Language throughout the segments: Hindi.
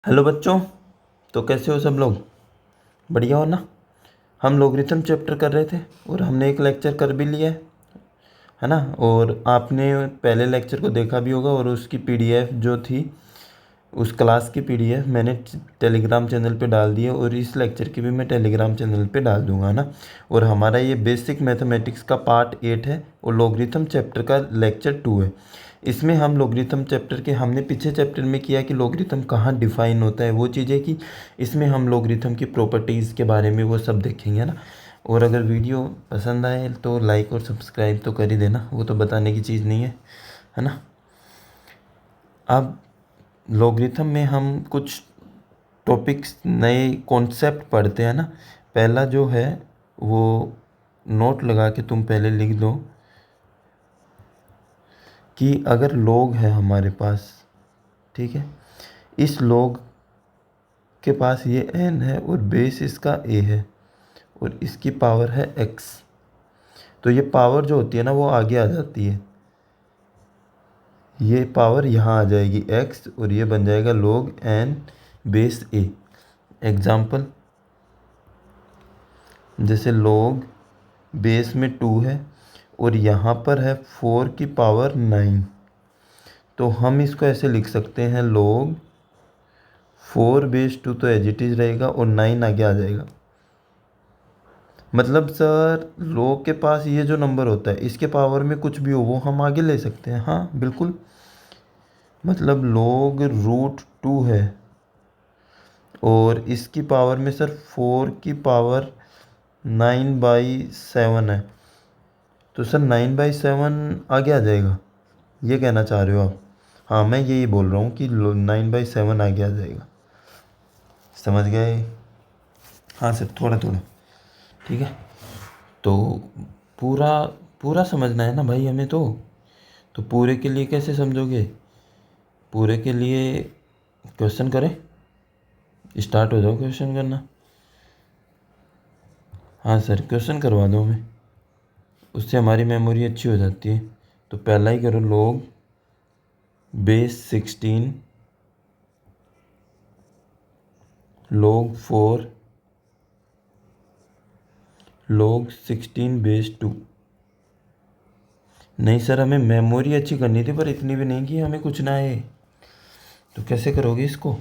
हेलो बच्चों। तो कैसे हो सब लोग? बढ़िया हो ना? हम लोगरिथम चैप्टर कर रहे थे और हमने एक लेक्चर कर भी लिया है ना। और आपने पहले लेक्चर को देखा भी होगा और उसकी पीडीएफ जो थी, उस क्लास की पीडीएफ मैंने टेलीग्राम चैनल पे डाल दी है और इस लेक्चर की भी मैं टेलीग्राम चैनल पे डाल दूंगा ना। और हमारा ये बेसिक मैथमेटिक्स का पार्ट 8 है और लॉगरिथम चैप्टर का लेक्चर 2 है। इसमें हम लॉगरिथम चैप्टर के हमने पीछे चैप्टर में किया कि लॉगरिथम कहाँ डिफाइन होता है, वो चीज़ें की। इसमें हम लॉगरिथम की प्रॉपर्टीज़ के बारे में वो सब देखेंगे ना। और अगर वीडियो पसंद आए तो लाइक और सब्सक्राइब तो कर ही देना, वो तो बताने की चीज़ नहीं है ना। अब लॉगरिथम में हम कुछ टॉपिक्स नए कॉन्सेप्ट पढ़ते हैं ना। पहला जो है वो नोट लगा के तुम पहले लिख दो कि अगर लॉग है हमारे पास, ठीक है, इस लॉग के पास ये n है और बेस इसका a है और इसकी पावर है x। तो ये पावर जो होती है ना वो आगे आ जाती है, ये पावर यहाँ आ जाएगी x और ये बन जाएगा log n base a। Example जैसे log बेस में 2 है और यहाँ पर है 4 की पावर 9, तो हम इसको ऐसे लिख सकते हैं log 4 बेस 2 तो एज इट इज़ रहेगा और 9 आगे आ जाएगा। मतलब सर log के पास ये जो नंबर होता है इसके पावर में कुछ भी हो वो हम आगे ले सकते हैं। हाँ बिल्कुल, मतलब log √2 है और इसकी पावर में सर 4 की पावर 9/7 है, तो सर 9/7 आगे आ जाएगा, ये कहना चाह रहे हो आप? हाँ मैं यही बोल रहा हूँ कि 9/7 आगे आ जाएगा। समझ गए? हाँ सर थोड़ा थोड़ा, ठीक है। तो पूरा पूरा समझना है ना भाई हमें। तो पूरे के लिए कैसे समझोगे? पूरे के लिए क्वेश्चन करें, स्टार्ट हो जाओ क्वेश्चन करना। हाँ सर क्वेश्चन करवा दो हमें, उससे हमारी मेमोरी अच्छी हो जाती है। तो पहला ही करो, log base 16 log 4 log 16 base 2। नहीं सर हमें मेमोरी अच्छी करनी थी पर इतनी भी नहीं कि हमें कुछ ना आए। तो कैसे करोगे इसको?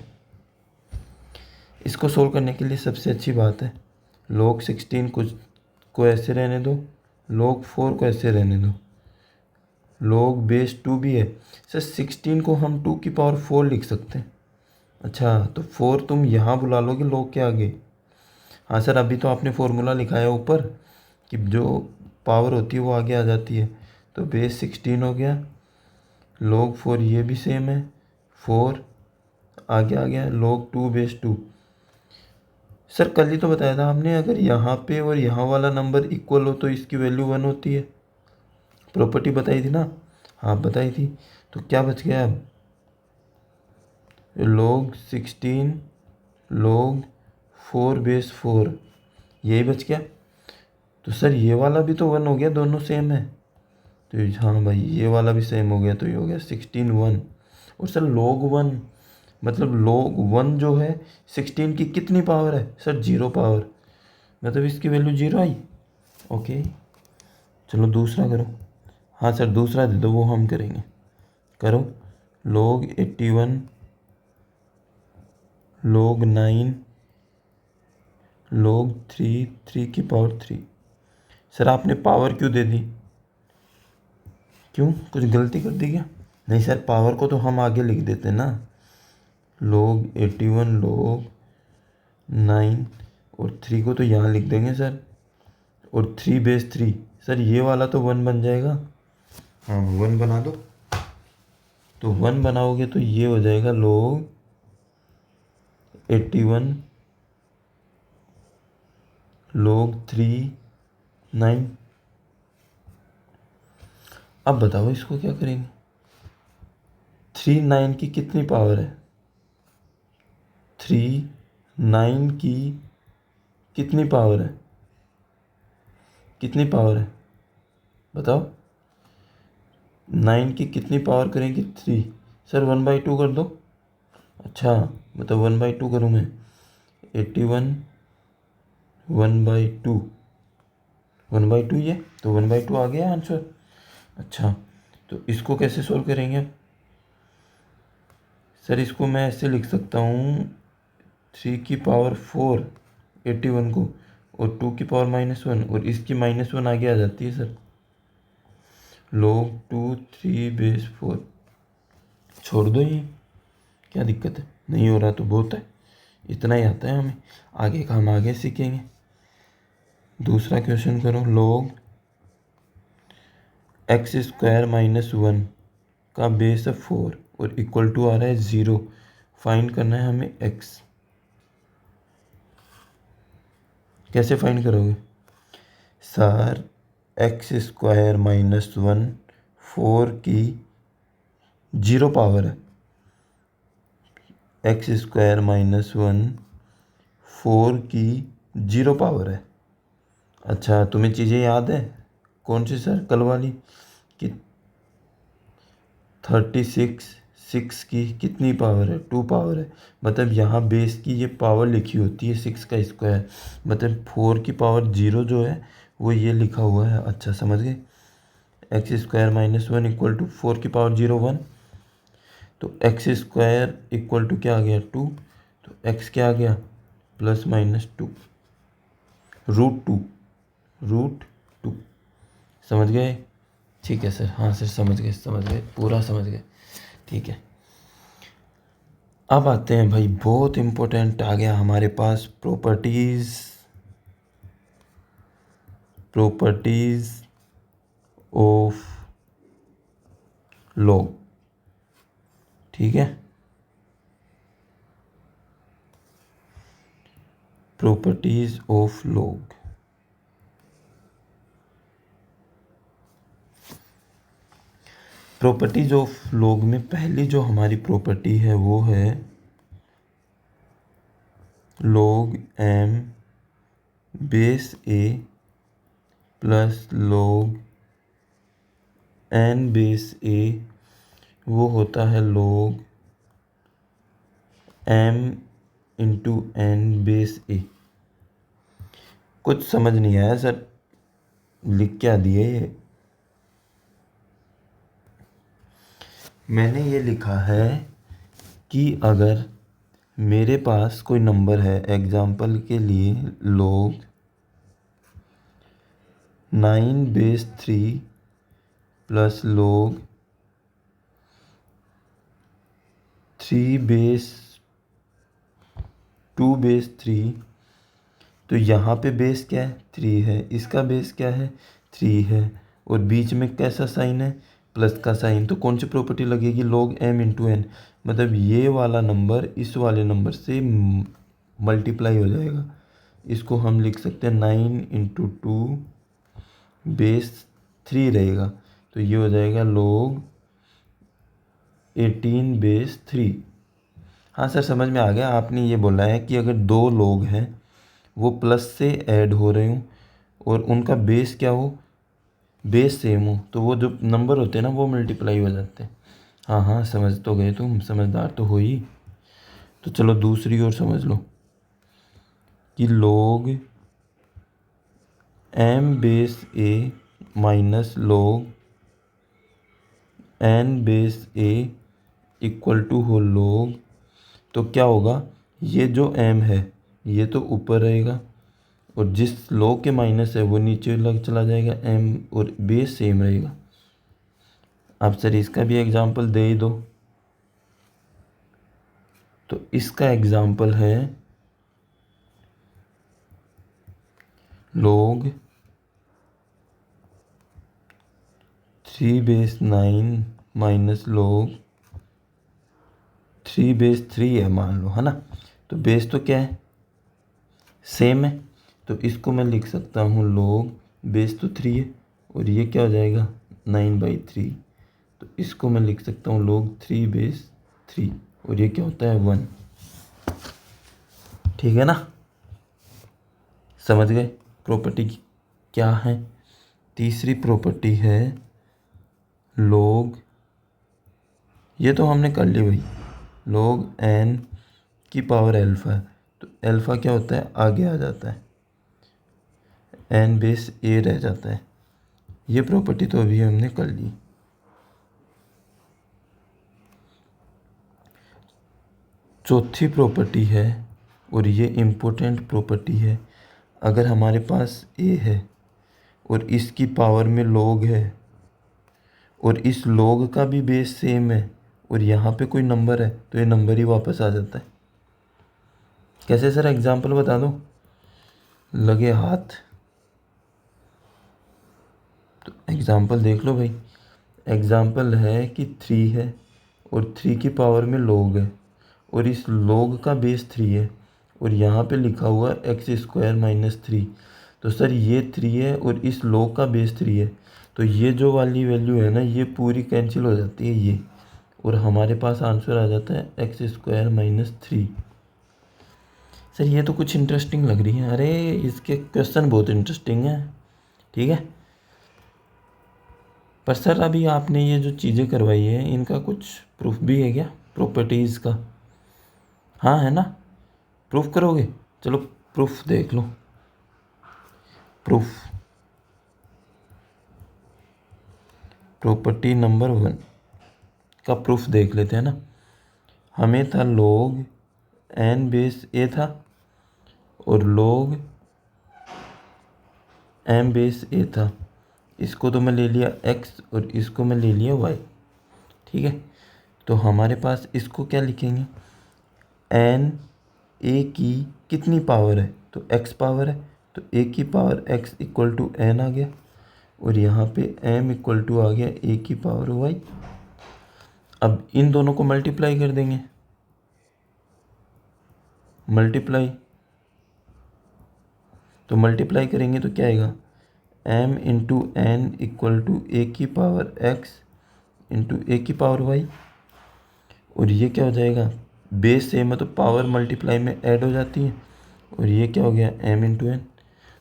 इसको सोल्व करने के लिए सबसे अच्छी बात है, log 16 कुछ को ऐसे रहने दो, log 4 को ऐसे रहने दो, log बेस 2 भी है। सर 16 को हम 2 की पावर 4 लिख सकते हैं। अच्छा तो 4 तुम यहाँ बुला लोगे log के आगे? हाँ सर अभी तो आपने फॉर्मूला लिखा है ऊपर कि जो पावर होती है वो आगे आ जाती है। तो बेस 16 हो गया, log 4 ये भी सेम है, 4 आगे आ गया, log 2 बेस 2। सर कल ही तो बताया था आपने, अगर यहाँ पे और यहाँ वाला नंबर इक्वल हो तो इसकी वैल्यू 1 होती है। प्रॉपर्टी बताई थी ना? हाँ बताई थी। तो क्या बच गया अब? log 16 log 4 बेस 4, यही बच गया। तो सर ये वाला भी तो 1 हो गया, दोनों सेम है। तो हाँ भाई ये वाला भी सेम हो गया, तो ये हो गया 16 1। और सर log 1 मतलब log 1 जो है 16 की कितनी पावर है सर? 0 पावर, मतलब इसकी वैल्यू 0 आई। ओके चलो दूसरा करो। हाँ सर दूसरा दे दो, वो हम करेंगे। करो, log 81 log 9 log 3 3 की पावर 3। सर आपने पावर क्यों दे दी? क्यों, कुछ गलती कर दी क्या? नहीं सर पावर को तो हम आगे लिख देते ना, log 81 log 9 और 3 को तो यहाँ लिख देंगे सर, और 3 बेस 3। सर ये वाला तो 1 बन जाएगा। हाँ 1 बना दो। तो 1 बनाओगे तो ये हो जाएगा log 81 log 3 9। अब बताओ इसको क्या करेंगे? 3 9 की कितनी पावर है? 3 9 की कितनी पावर है? कितनी पावर है बताओ? 9 की कितनी पावर करेंगे? 3। सर 1/2 कर दो। अच्छा मतलब 1/2 करूँ मैं, 81 1/2, 1/2 ये तो 1/2 आ गया आंसर। अच्छा तो इसको कैसे सोल्व करेंगे अब? सर इसको मैं ऐसे लिख सकता हूँ 3 की पावर 4 81 को, और 2 की पावर -1, और इसकी -1 आगे आ जाती है सर, log 2 3/4। छोड़ दो ये, क्या दिक्कत है, नहीं हो रहा तो बहुत है, इतना ही आता है हमें, आगे का हम आगे सीखेंगे। दूसरा क्वेश्चन करो, log x² - 1 का बेस है 4 और इक्वल टू आ रहा है 0, फाइंड करना है हमें x। कैसे फाइंड करोगे सर? x² - 1 4 की 0 पावर है, x² - 1 4 की 0 पावर है। अच्छा तुम्हें चीज़ें याद है? कौन सी सर? कल वाली कि 36 6 की कितनी पावर है? 2 पावर है। मतलब यहाँ बेस की ये पावर लिखी होती है 6 का स्क्वायर, मतलब 4 की पावर 0 जो है वो ये लिखा हुआ है। अच्छा समझ गए, x² - 1 इक्वल टू 4 की पावर 0 1, तो x² इक्वल टू क्या आ गया 2, तो x क्या आ गया +-2 √2 समझ गए? ठीक है सर, हाँ सर समझ गए पूरा समझ गए, ठीक है। अब आते हैं भाई, बहुत इम्पोर्टेंट आ गया हमारे पास, प्रॉपर्टीज ऑफ लॉग। ठीक है, properties of log. Properties of log में पहली जो हमारी प्रॉपर्टी है वो है log m base a plus log n base a, वो होता है log m into n base a। कुछ समझ नहीं आया सर, लिख क्या दिए ये? मैंने ये लिखा है कि अगर मेरे पास कोई नंबर है, एग्जाम्पल के लिए log 9 base 3 plus log 3 base 2 base 3, तो यहाँ पे बेस क्या है 3 है, इसका बेस क्या है 3 है, और बीच में कैसा साइन है प्लस का साइन, तो कौन सी प्रॉपर्टी लगेगी log m इंटू n, मतलब ये वाला नंबर इस वाले नंबर से मल्टीप्लाई हो जाएगा। इसको हम लिख सकते हैं 9 इंटू 2 बेस 3 रहेगा, तो ये हो जाएगा log 18 बेस 3। हाँ सर समझ में आ गया, आपने ये बोला है कि अगर दो लोग हैं वो प्लस से ऐड हो रहे हों और उनका बेस क्या हो, बेस सेम हो, तो वो जो नंबर होते हैं ना वो मल्टीप्लाई हो जाते हैं। हाँ हाँ समझ तो गए, तुम समझदार तो हो ही। तो चलो दूसरी ओर समझ लो कि log m base a minus log n base a equal to हो log, तो क्या होगा, ये जो m है ये तो ऊपर रहेगा और जिस log के माइनस है वो नीचे लग चला जाएगा m, और बेस सेम रहेगा। अब सर इसका भी एग्जांपल दे ही दो, तो इसका एग्जांपल है log 3 base 9 minus log 3 base 3 है मान लो, है ना, तो बेस तो क्या है सेम है, तो इसको मैं लिख सकता हूँ log बेस तो 3 है और ये क्या हो जाएगा 9/3, तो इसको मैं लिख सकता हूँ log 3 बेस 3 और ये क्या होता है 1। ठीक है ना, समझ गए प्रॉपर्टी क्या है? तीसरी प्रॉपर्टी है log, ये तो हमने कर ली भाई, log n की पावर अल्फ़ा है, तो अल्फ़ा क्या होता है, आगे आ जाता है, n बेस a रह जाता है। ये प्रॉपर्टी तो अभी हमने कर ली। चौथी प्रॉपर्टी है, और ये इम्पोर्टेंट प्रॉपर्टी है, अगर हमारे पास a है और इसकी पावर में log है और इस log का भी बेस सेम है और यहाँ पे कोई नंबर है, तो ये नंबर ही वापस आ जाता है। कैसे सर, एग्जांपल बता दो, लगे हाथ। तो एग्जांपल देख लो भाई। एग्जांपल है कि 3 है और 3 की पावर में log है और इस log का बेस 3 है और यहाँ पे लिखा हुआ x² - 3। तो सर ये 3 है और इस log का बेस 3 है, तो ये जो वाली वैल्यू है ना, ये पूरी कैंसिल हो जाती है ये, और हमारे पास आंसर आ जाता है x² - 3। सर ये तो कुछ इंटरेस्टिंग लग रही है। अरे इसके क्वेश्चन बहुत इंटरेस्टिंग है, ठीक है। पर सर अभी आपने ये जो चीज़ें करवाई है, इनका कुछ प्रूफ भी है क्या, प्रॉपर्टीज़ का? हाँ है ना, प्रूफ करोगे? चलो प्रूफ देख लो। प्रूफ, प्रॉपर्टी नंबर 1 का प्रूफ देख लेते हैं ना। हमें था log n बेस a था और log m बेस a था। इसको तो मैं ले लिया x और इसको मैं ले लिया y, ठीक है। तो हमारे पास इसको क्या लिखेंगे, n a की कितनी पावर है, तो x पावर है, तो a की power x equal to n आ गया और यहाँ पे m इक्वल टू आ गया a की पावर y। अब इन दोनों को मल्टीप्लाई कर देंगे, मल्टीप्लाई, तो मल्टीप्लाई करेंगे तो क्या आएगा, m into n equal to a की पावर x इंटू a की पावर y। और ये क्या हो जाएगा, बेस सेम है तो पावर मल्टीप्लाई में ऐड हो जाती है, और ये क्या हो गया, m इंटू n।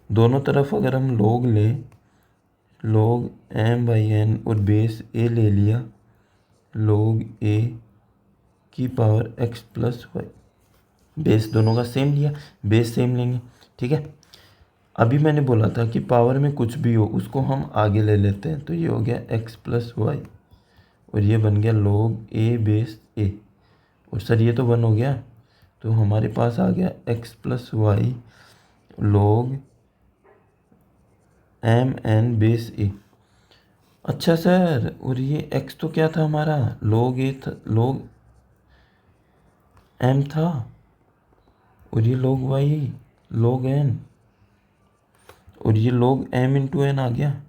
दोनों तरफ अगर हम log लें, log m/n और बेस a ले लिया, log a की power x plus y, base दोनों का सेम लिया, बेस सेम लेंगे, ठीक है। अभी मैंने बोला था कि पावर में कुछ भी हो उसको हम आगे ले लेते हैं, तो ये हो गया x प्लस वाई और ये बन गया log a बेस a, और सर ये तो 1 हो गया, तो हमारे पास आ गया x plus y log m n base a। अच्छा सर, और ये x तो क्या था हमारा, log a था, log m था, और ये log y log n, और ये log m इंटू n आ गया,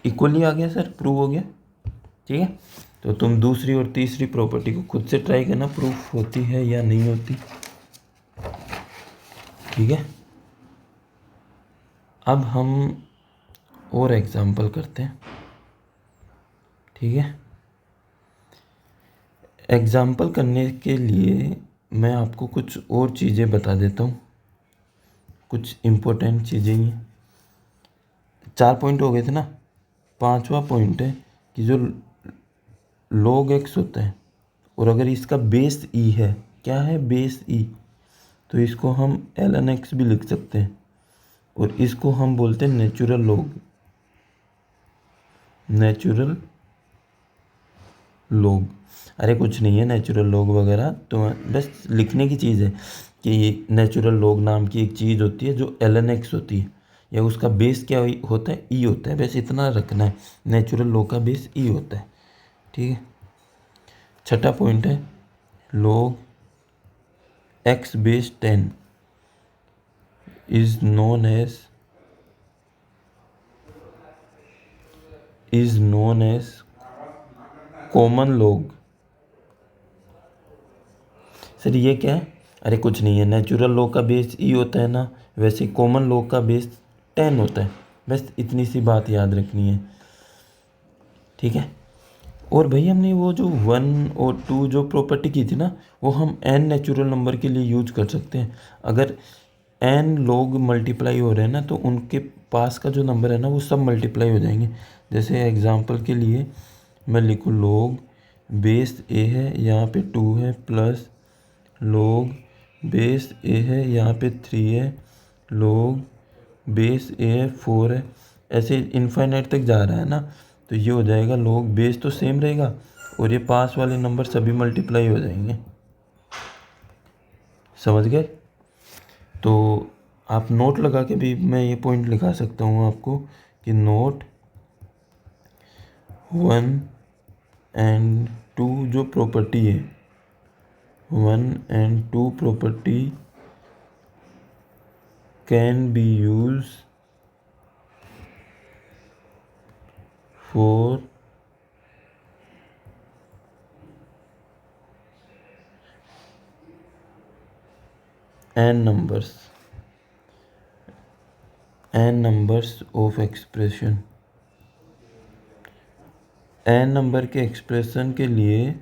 इक्वली आ गया सर, प्रूव हो गया, ठीक है। तो तुम दूसरी और तीसरी प्रॉपर्टी को खुद से ट्राई करना, प्रूफ होती है या नहीं होती, ठीक है। अब हम और एग्जांपल करते हैं, ठीक है। एग्जांपल करने के लिए मैं आपको कुछ और चीज़ें बता देता हूँ, कुछ इम्पोर्टेंट चीज़ें ही। 4 पॉइंट हो गए थे ना, 5वां पॉइंट है कि जो log x होता है और अगर इसका बेस e है, क्या है बेस e, तो इसको हम ln x भी लिख सकते हैं और इसको हम बोलते हैं नेचुरल लॉग, नेचुरल लॉग। अरे कुछ नहीं है नेचुरल लॉग वगैरह, तो बस लिखने की चीज़ है कि नेचुरल लॉग नाम की एक चीज़ होती है जो ln x होती है, या उसका बेस क्या होता है, e होता है, बस इतना रखना है, नेचुरल लॉग का बेस e होता है, ठीक है। छठा पॉइंट है log x base 10 is known as common log. Sir ये क्या है, अरे कुछ नहीं है, नेचुरल लॉग का बेस ई होता है ना, वैसे कॉमन लॉग का बेस 10 होता है, बस इतनी सी बात याद रखनी है, ठीक है। और भाई हमने वो जो 1 और 2 जो प्रॉपर्टी की थी ना, वो हम n नेचुरल नंबर के लिए यूज कर सकते हैं। अगर n लोग मल्टीप्लाई हो रहे हैं ना, तो उनके पास का जो नंबर है ना, वो सब मल्टीप्लाई हो जाएंगे। जैसे एग्जांपल के लिए मैं लिखूँ log बेस ए है, यहाँ पे 2 है, प्लस log बेस ए है, यहाँ पे 3 है, log बेस ए है 4 है। ऐसे इनफाइनाइट तक जा रहा है ना, तो ये हो जाएगा log बेस तो सेम रहेगा और ये पास वाले नंबर सभी मल्टीप्लाई हो जाएंगे। समझ गए? तो आप नोट लगा के भी मैं ये पॉइंट लिखा सकता हूँ आपको कि नोट 1 एंड 2 जो प्रॉपर्टी है, 1 and 2 property can be use for n numbers of expression, n number के एक्सप्रेशन के लिए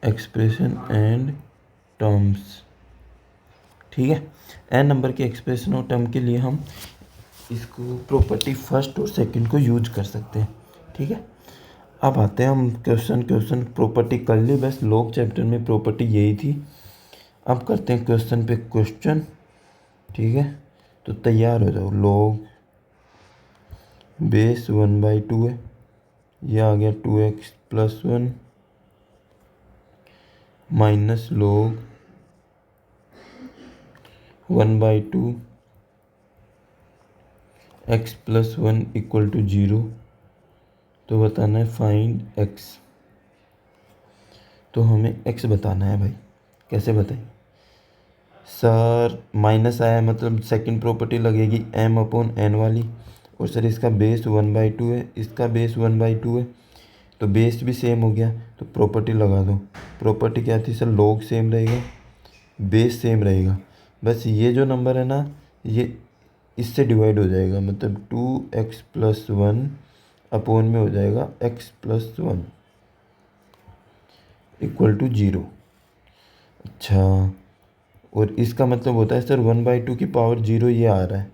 एक्सप्रेशन एंड टर्म्स। ठीक है, n नंबर के एक्सप्रेशन और टर्म के लिए हम इसको प्रॉपर्टी फर्स्ट और सेकंड को यूज कर सकते हैं। ठीक है, अब आते हैं हम क्वेश्चन प्रॉपर्टी कर ली, बस log चैप्टर में प्रॉपर्टी यही थी। अब करते हैं क्वेश्चन पे क्वेश्चन। ठीक है, तो तैयार हो जाओ। log बेस 1/2 है, यह आ गया 2x + 1 माइनस log 1/2 x + 1 = 0। तो बताना है फाइंड x। तो हमें x बताना है भाई। कैसे बताएं सर? माइनस आया मतलब सेकंड प्रॉपर्टी लगेगी m/n वाली, और सर इसका बेस 1/2 है, इसका बेस 1/2 है, तो बेस भी सेम हो गया, तो प्रॉपर्टी लगा दो। प्रॉपर्टी क्या थी सर? log सेम रहेगा, बेस सेम रहेगा, बस ये जो नंबर है ना, ये इससे डिवाइड हो जाएगा, मतलब 2x + 1 अपॉन में हो जाएगा x + 1 = 0। अच्छा, और इसका मतलब होता है सर 1/2 की पावर 0 ये आ रहा है,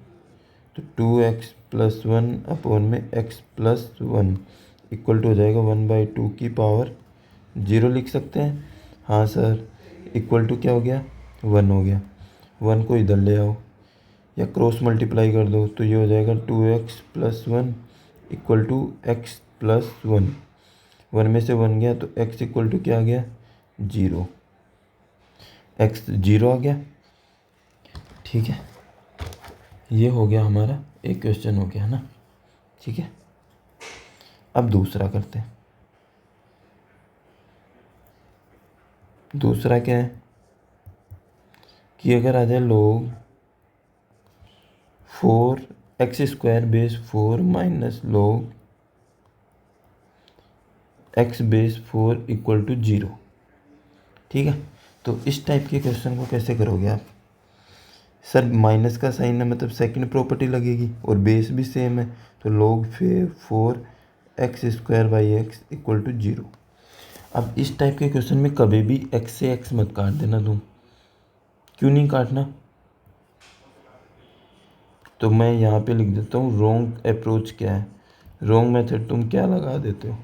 तो 2x + 1 अपॉन में x + 1 इक्वल टू हो जाएगा 1/2 की पावर 0 लिख सकते हैं। हाँ सर, इक्वल टू क्या हो गया? 1 हो गया। 1 को इधर ले आओ या क्रॉस मल्टीप्लाई कर दो, तो ये हो जाएगा 2x + 1 इक्वल टू x + 1। 1 में से 1 गया तो x इक्वल टू क्या आ गया? 0। x 0 आ गया। ठीक है, ये हो गया हमारा एक क्वेश्चन हो गया ना। ठीक है, अब दूसरा करते हैं। दूसरा क्या है कि अगर आ जाए log 4x² base 4 minus log x base 4 equal to 0। ठीक है, तो इस टाइप के क्वेश्चन को कैसे करोगे आप? सर माइनस का साइन है मतलब सेकंड प्रॉपर्टी लगेगी और बेस भी सेम है, तो log 4x² इक्वल टू 0। अब इस टाइप के क्वेश्चन में कभी भी x से x मत काट देना तुम। क्यों नहीं काटना? तो मैं यहाँ पे लिख देता हूँ रॉन्ग अप्रोच क्या है। रॉन्ग मेथड तुम क्या लगा देते हो?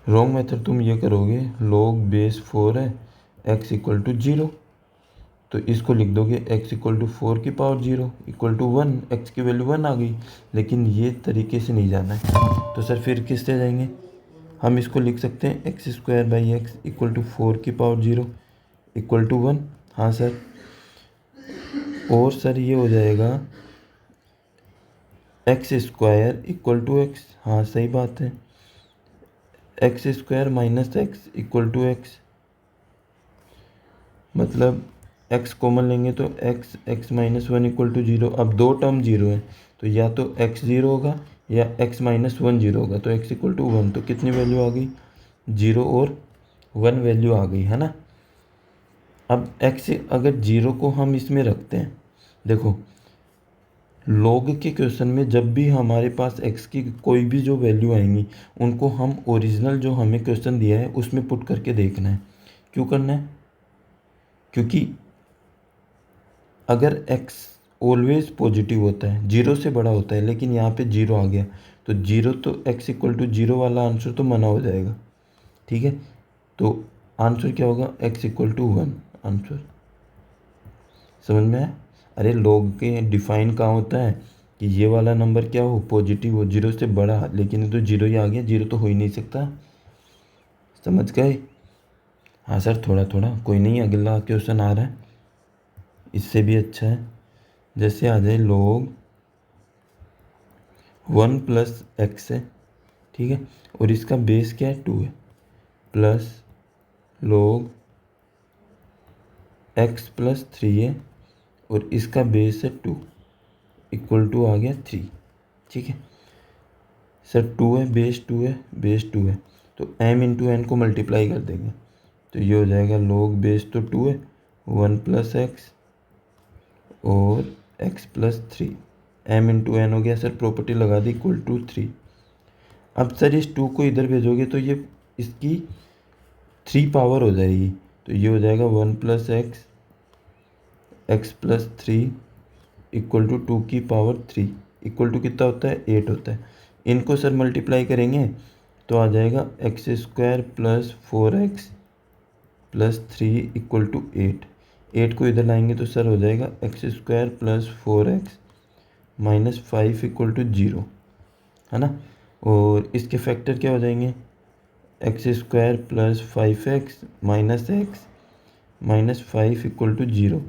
रॉन्ग मेथड तुम ये करोगे, log बेस 4 है, x इक्वल टू 0, तो इसको लिख दोगे x इक्वल टू 4 की पावर 0 इक्वल टू 1। x की वैल्यू 1 आ गई, लेकिन ये तरीके से नहीं जाना है। तो सर फिर किससे जाएंगे? हम इसको लिख सकते हैं x² इक्वल टू 4 की पावर 0 इक्वल टू 1। हाँ सर, और सर ये हो जाएगा x² इक्वल टू x। हाँ सही बात है, x² minus x equal to x, मतलब x कॉमन लेंगे तो x माइनस 1 इक्वल टू 0। अब दो टर्म 0 है, तो या तो x 0 होगा या x माइनस 1 0 होगा, तो x इक्वल टू 1। तो कितनी वैल्यू आ गई? 0 और 1 वैल्यू आ गई है ना। अब x अगर 0 को हम इसमें रखते हैं, देखो log के क्वेश्चन में जब भी हमारे पास x की कोई भी जो वैल्यू आएंगी, उनको हम ओरिजिनल जो हमें क्वेश्चन दिया है उसमें पुट करके देखना है। क्यों करना है? क्योंकि अगर x ऑलवेज पॉजिटिव होता है, 0 से बड़ा होता है, लेकिन यहाँ पे 0 आ गया, तो जीरो तो x इक्वल टू जीरो वाला आंसर तो मना हो जाएगा, ठीक है। तो आंसर क्या होगा, x इक्वल टू 1 आंसर। समझ में आया? अरे लोग के डिफाइन कहाँ होता है कि ये वाला नंबर क्या हो, पॉजिटिव हो, जीरो से बड़ा, लेकिन ये तो जीरो ही आ गया, जीरो तो हो ही नहीं सकता। समझ गए? हाँ सर, थोड़ा थोड़ा, कोई नहीं, अगला क्वेश्चन आ रहा है, इससे भी अच्छा है। जैसे आ जाए लोग 1 प्लस एक्स है, ठीक है, और इसका बेस क्या है, 2 है, प्लस लोग एक्स प्लस 3 है और इसका बेस है 2, इक्वल टू आ गया 3, ठीक है। सर 2 है, बेस 2 है, बेस 2 है, तो m इंटू एन को मल्टीप्लाई कर देंगे, तो ये हो जाएगा लोग बेस तो 2 है, 1 प्लस एक्स और x plus 3, m into n हो गया सर, प्रॉपर्टी लगा दी, इक्वल टू 3। अब सर इस 2 को इधर भेजोगे तो ये इसकी 3 पावर हो जाएगी, तो ये हो जाएगा 1 plus x plus 3 equal to 2 की पावर 3, इक्वल टू कितना होता है, 8 होता है। इनको सर मल्टीप्लाई करेंगे तो आ जाएगा x square plus 4x plus 3 equal to 8। 8 को इधर लाएंगे तो सर हो जाएगा x square plus 4x minus 5 equal to 0, है ना। और इसके फैक्टर क्या हो जाएंगे, x square plus 5x minus x minus 5 equal to 0।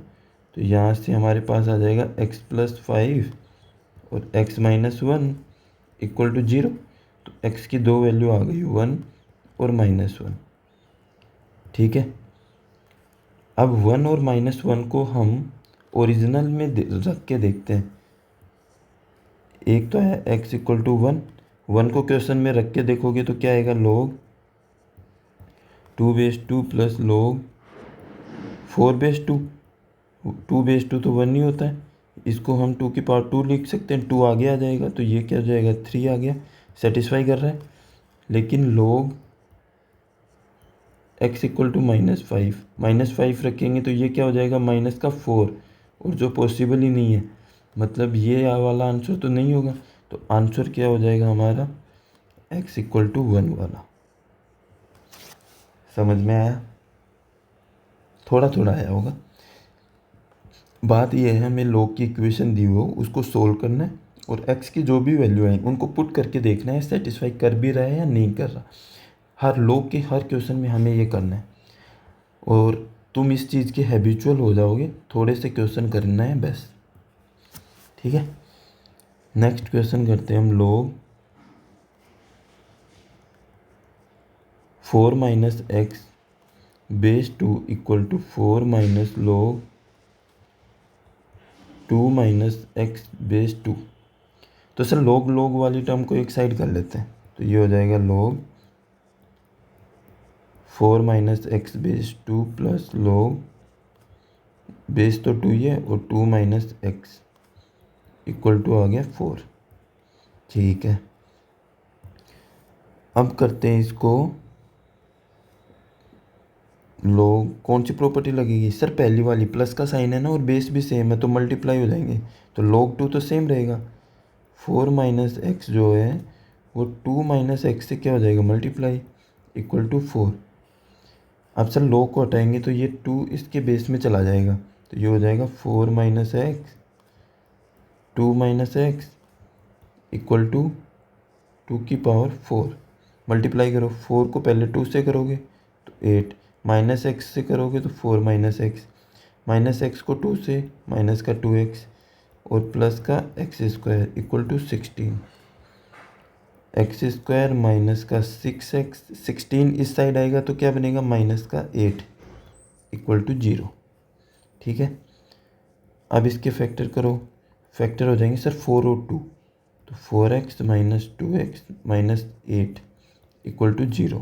तो यहाँ से हमारे पास आ जाएगा x प्लस 5 और x माइनस 1 इक्वल टू 0। तो x की दो वैल्यू आ गई, 1 और -1, ठीक है। अब 1 और -1 को हम ओरिजिनल में रख के देखते हैं। एक तो है x इक्वल टू 1 को क्वेश्चन में रख के देखोगे तो क्या आएगा, log 2 base 2 plus log 4 base 2। 2 base 2 तो 1 ही होता है, इसको हम 2 की पावर 2 लिख सकते हैं, 2 आगे आ जाएगा, तो ये क्या हो जाएगा, 3 आ गया, सेटिस्फाई कर रहा है। लेकिन log x इक्वल टू -5 रखेंगे तो ये क्या हो जाएगा, माइनस का 4, और जो पॉसिबल ही नहीं है, मतलब ये वाला आंसर तो नहीं होगा। तो आंसर क्या हो जाएगा हमारा, x इक्वल टू 1 वाला। समझ में आया? थोड़ा थोड़ा आया होगा। बात यह है, हमें log की इक्वेशन दी हो उसको सोल्व करना है और x की जो भी वैल्यू है उनको पुट करके देखना है सेटिस्फाई कर भी रहा है या नहीं कर रहा। हर log के हर क्वेश्चन में हमें ये करना है, और तुम इस चीज़ के हैबिचुअल हो जाओगे, थोड़े से क्वेश्चन करना है बस, ठीक है। नेक्स्ट क्वेश्चन करते हैं हम लोग 4 minus x base 2 equal to 4 minus log 2 minus x base 2। तो सर log वाली टर्म को एक साइड कर लेते हैं, तो ये हो जाएगा log 4 minus x base 2 plus log base तो 2 ही है और 2 माइनस एक्स इक्वल टू आ गया 4, ठीक है। अब करते हैं इसको, log कौन सी प्रॉपर्टी लगेगी सर, पहली वाली, प्लस का साइन है ना और बेस भी सेम है तो मल्टीप्लाई हो जाएंगे, तो log 2 तो सेम रहेगा। 4 माइनस एक्स जो है वो 2 माइनस एक्स से क्या हो जाएगा, मल्टीप्लाई, इक्वल टू 4। अब सर log को हटाएंगे तो ये 2 इसके बेस में चला जाएगा, तो ये हो जाएगा 4 minus x 2 minus x equal to 2 की पावर 4। मल्टीप्लाई करो, 4 को पहले 2 से करोगे तो 8, माइनस एक्स से करोगे तो 4 माइनस एक्स को 2 से, माइनस का 2x और प्लस का x square equal to 16। X square minus का 6x, 16 इस साइड आएगा तो क्या बनेगा, माइनस का 8 इक्वल टू 0, ठीक है। अब इसके फैक्टर करो, फैक्टर हो जाएंगे सर 4 और 2, तो 4x minus 2x minus 8 equal to 0।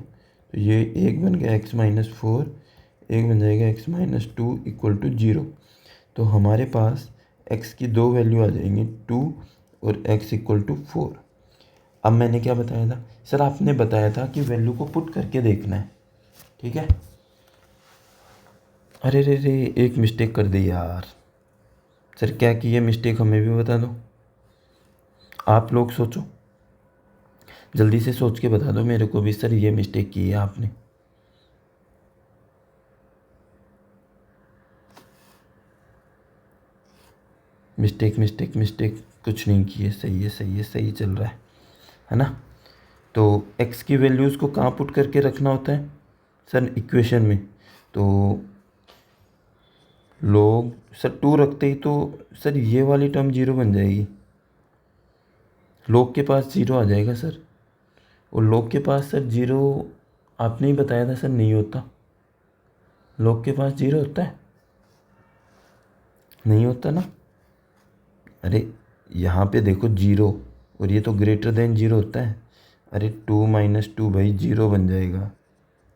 तो ये एक बन गया x माइनस 4, एक बन जाएगा x माइनस 2 इक्वल टू 0। तो हमारे पास x की दो वैल्यू आ जाएंगी, 2 और x इक्वल टू 4। अब मैंने क्या बताया था सर, आपने बताया था कि वैल्यू को पुट करके देखना है, ठीक है। अरे रे रे, एक मिस्टेक कर दी यार। सर क्या की है मिस्टेक, हमें भी बता दो, आप लोग सोचो। जल्दी से सोच के बता दो मेरे को भी सर, ये मिस्टेक की है आपने। मिस्टेक मिस्टेक मिस्टेक कुछ नहीं की है, सही है सही है, सही चल रहा है ना। तो x की वैल्यूज़ को कहाँ पुट करके रखना होता है सर, इक्वेशन में। तो log सर 2 रखते ही तो सर ये वाली टर्म 0 बन जाएगी, log के पास 0 आ जाएगा सर। और log के पास सर 0 आपने ही बताया था सर नहीं होता, log के पास 0 होता है, नहीं होता ना। अरे यहाँ पे देखो 0, और ये तो ग्रेटर देन 0 होता है। अरे 2 - 2 भाई 0 बन जाएगा,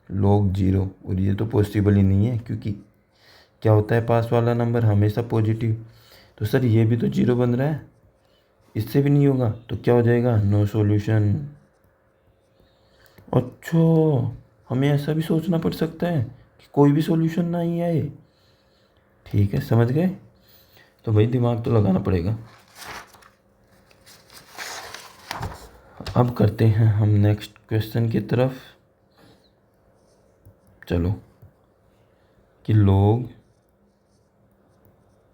log 0, और ये तो पॉसिबल ही नहीं है, क्योंकि क्या होता है पास वाला नंबर हमेशा पॉजिटिव। तो सर ये भी तो 0 बन रहा है, इससे भी नहीं होगा, तो क्या हो जाएगा, नो सॉल्यूशन। अच्छा, हमें ऐसा भी सोचना पड़ सकता है कि कोई भी सॉल्यूशन ना ही आए। ठीक है, समझ गए। तो भाई दिमाग तो लगाना पड़ेगा। अब करते हैं हम नेक्स्ट क्वेश्चन की तरफ। चलो, कि log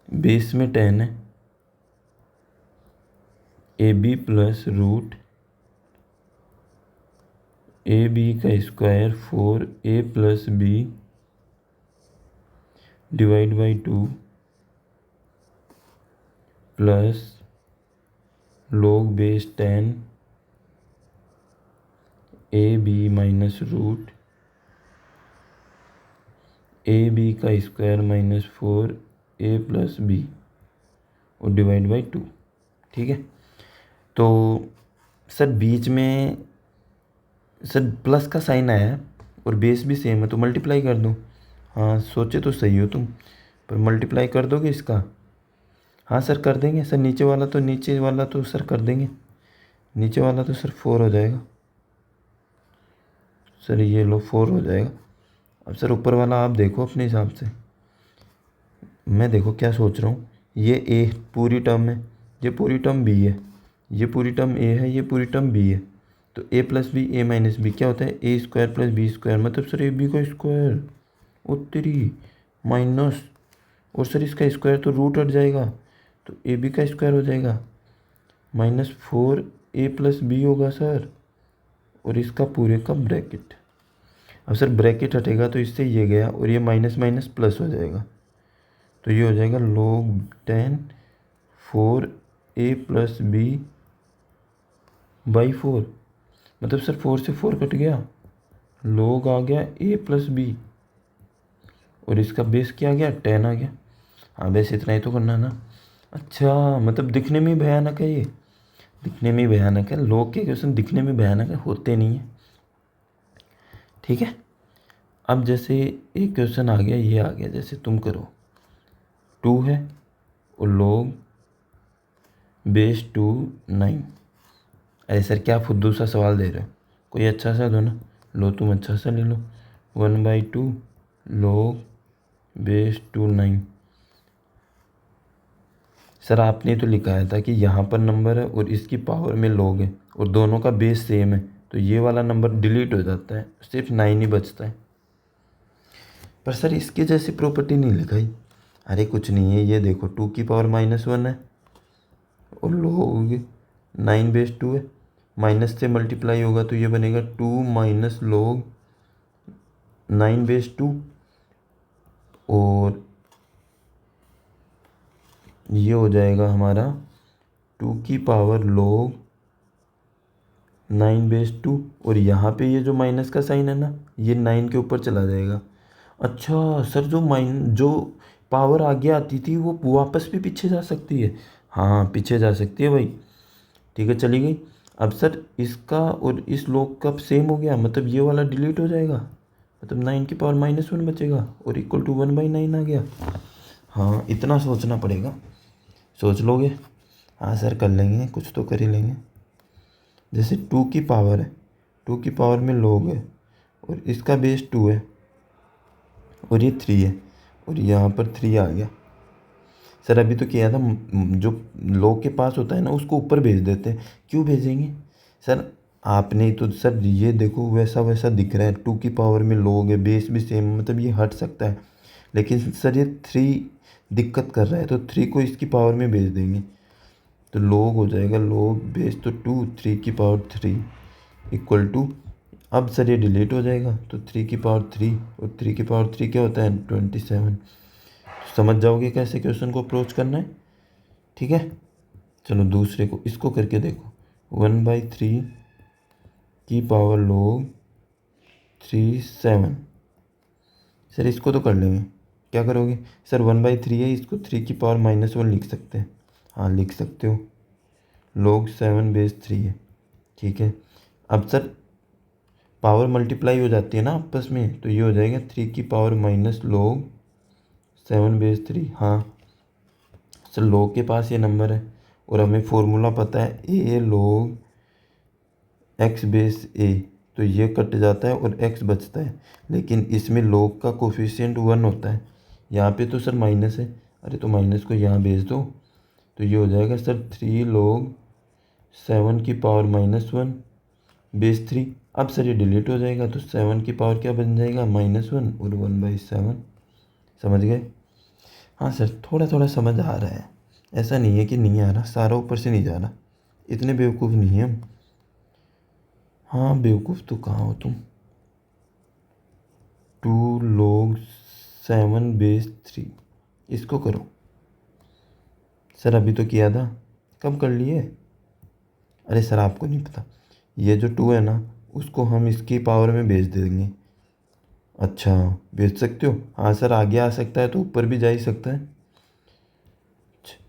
बेस में 10 है, AB प्लस रूट AB का square 4A plus B divide by 2 plus log base 10 AB minus root AB का square minus 4A plus B और डिवाइड बाई 2। ठीक है, तो सर बीच में सर प्लस का साइन आया है और बेस भी सेम है, तो मल्टीप्लाई कर दूँ। हाँ सोचे तो सही हो तुम, पर मल्टीप्लाई कर दोगे इसका। हाँ सर कर देंगे सर, नीचे वाला तो सर कर देंगे, नीचे वाला तो सर 4 हो जाएगा सर, ये लो 4 हो जाएगा। अब सर ऊपर वाला आप देखो अपने हिसाब से, मैं देखो क्या सोच रहा हूँ। ये ए पूरी टर्म है, ये पूरी टर्म बी है, ये पूरी टर्म ए है, ये पूरी टर्म बी है। तो ए प्लस बी ए माइनस बी क्या होता है, ए स्क्वायर प्लस बी स्क्वायर, मतलब सर ए बी का स्क्वायर उत्तरी माइनस, और सर इसका स्क्वायर तो रूट हट जाएगा, तो ए बी का स्क्वायर हो जाएगा माइनस 4A प्लस बी होगा सर, और इसका पूरे का ब्रैकेट। अब सर ब्रैकेट हटेगा तो इससे ये गया, और ये माइनस माइनस प्लस हो जाएगा, तो ये हो जाएगा log 10 4A plus B by 4, मतलब सर 4 से 4 कट गया, log आ गया A प्लस बी, और इसका बेस क्या आ गया 10 आ गया। हाँ बेस इतना ही तो करना है ना। अच्छा, मतलब दिखने में ही भयानक है, ये दिखने में ही भयानक है, log के क्वेश्चन दिखने में भयानक है, होते नहीं है। ठीक है, अब जैसे एक क्वेश्चन आ गया, ये आ गया, जैसे तुम करो 2 है और log बेस 2 9। अरे सर क्या फुद्दू सा सवाल दे रहे हो, कोई अच्छा सा दो ना। लो तुम अच्छा सा ले लो, 1/2 log बेस 2 9। सर आपने तो लिखाया था कि यहाँ पर नंबर है और इसकी पावर में log है और दोनों का बेस सेम है, तो ये वाला नंबर डिलीट हो जाता है, सिर्फ 9 ही बचता है। पर सर इसके जैसी प्रॉपर्टी नहीं लिखाई। अरे कुछ नहीं है, ये देखो 2 की पावर -1 है और log 9 बेस 2 है, माइनस से मल्टीप्लाई होगा तो ये बनेगा 2 माइनस log 9 बेस 2, और ये हो जाएगा हमारा 2 की पावर log 9 बेस 2, और यहाँ पे ये जो माइनस का साइन है ना, ये 9 के ऊपर चला जाएगा। अच्छा सर, जो पावर आगे आती थी वो वापस भी पीछे जा सकती है। हाँ पीछे जा सकती है भाई, ठीक है चली गई। अब सर इसका और इस log का सेम हो गया, मतलब ये वाला डिलीट हो जाएगा, मतलब 9 की पावर -1 बचेगा और इक्वल टू 1/9 आ गया। हाँ इतना सोचना पड़ेगा, सोच लोगे। हाँ सर कर लेंगे, कुछ तो कर ही लेंगे। जैसे 2 की पावर है, 2 की पावर में log है और इसका बेस 2 है और ये 3 है, और यहाँ पर 3 आ गया। सर अभी तो किया था, जो log के पास होता है ना उसको ऊपर भेज देते हैं। क्यों भेजेंगे सर, आपने ही तो सर ये देखो वैसा वैसा दिख रहा है, 2 की पावर में log है, बेस भी सेम, मतलब ये हट सकता है। लेकिन सर ये 3 दिक्कत कर रहा है, तो 3 को इसकी पावर में भेज देंगे तो log हो जाएगा, log बेस तो 2, 3 की पावर 3 इक्वल टू, अब सर ये डिलीट हो जाएगा तो 3 की पावर 3, और 3 की पावर 3 क्या होता है 27। समझ जाओगे कैसे क्वेश्चन को अप्रोच करना है, ठीक है। चलो दूसरे को, इसको करके देखो, 1/3 की पावर log 37। सर इसको तो कर लेंगे, क्या करोगे सर, 1/3 है, इसको 3 की पावर -1 लिख सकते हैं, हाँ लिख सकते हो, log 7/3 है, ठीक है। अब सर पावर मल्टीप्लाई हो जाती है ना आपस में, तो ये हो जाएगा 3 की पावर -log 7/3। हाँ सर log के पास ये नंबर है, और हमें फॉर्मूला पता है a log x/a, तो ये कट जाता है और x बचता है, लेकिन इसमें log का कोफिशिएंट 1 होता है, यहाँ पे तो सर माइनस है, अरे तो माइनस को यहाँ भेज दो, तो ये हो जाएगा सर 3 log 7 की पावर -1/3। अब सर ये डिलीट हो जाएगा, तो 7 की पावर क्या बन जाएगा -1 और 1/7। समझ गए। हाँ सर थोड़ा थोड़ा समझ आ रहा है, ऐसा नहीं है कि नहीं आ रहा, सारा ऊपर से नहीं जा रहा, इतने बेवकूफ़ नहीं है हम। हाँ बेवकूफ़ तो कहाँ हो तुम। 2 log 7/3, इसको करो सर, अभी तो किया था, कब कर लिए। अरे सर आपको नहीं पता, ये जो 2 है ना, उसको हम इसकी पावर में भेज देंगे। अच्छा भेज सकते हो, हाँ सर आगे आ सकता है तो ऊपर भी जा ही सकता है।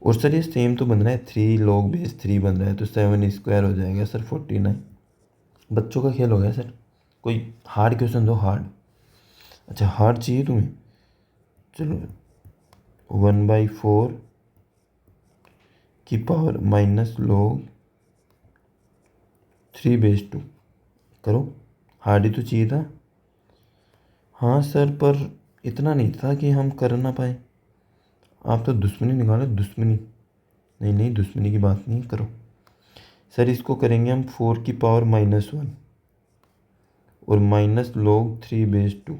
और सर ये सेम तो बन रहा है, 3 log/3 बन रहा है, तो 7² हो जाएगा सर 49। बच्चों का खेल हो गया सर, कोई हार्ड क्वेश्चन दो, हार्ड। अच्छा हार्ड चाहिए तुम्हें, चलो 1/4 की पावर -log 3/2 करो, हार्ड ही तो चाहिए था। हाँ सर पर इतना नहीं था कि हम कर ना पाए, आप तो दुश्मनी निकालो, दुश्मनी। नहीं नहीं दुश्मनी की बात नहीं, करो सर। इसको करेंगे हम 4 की पावर -1 और -log 3/2,